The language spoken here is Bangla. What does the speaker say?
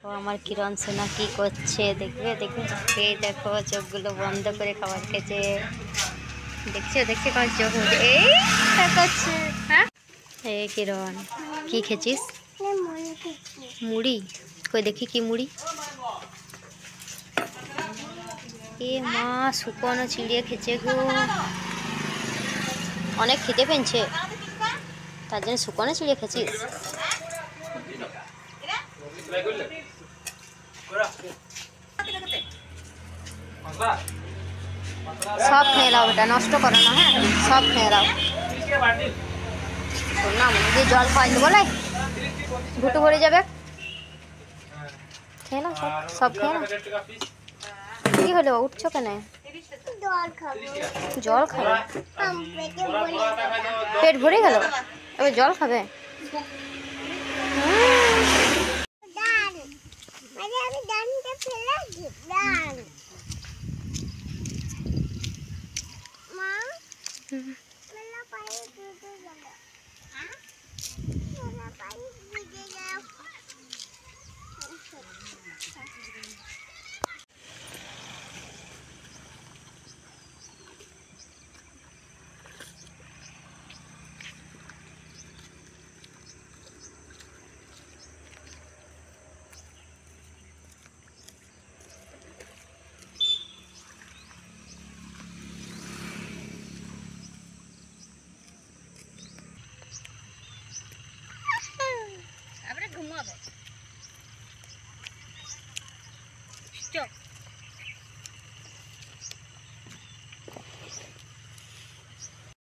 ও আমার কিরণ সোনা কি করছে দেখবে দেখবে, এই দেখো চোখগুলো বন্ধ করে খাবার খেয়েছে। দেখছো দেখছো কার চোখ মুখে এই তাকাচ্ছে। হ্যাঁ এই কিরণ কি খেয়েছিস? মুড়ি? কই দেখি কি মুড়ি। এ মা শুকনো চিড়িয়ে খেয়েছে গো, অনেক খিদে পেয়েছে তার জন্য শুকনো চিড়িয়ে খেয়েছিস। সব খেয়ে নাও বেটা, নষ্ট করো না, হ্যাঁ সব খেয়ে নাও। শোন না মনে দিয়ে জল খাওয়াই দেবো, বলে ঘুটু ভরে যাবে। খেয়ে নাও সব, সব খেয়ে নাও। কি হলো উঠছো কেন? জল খাবে? পেট ভরে গেল, এবার জল খাবে? ঘুমাবে।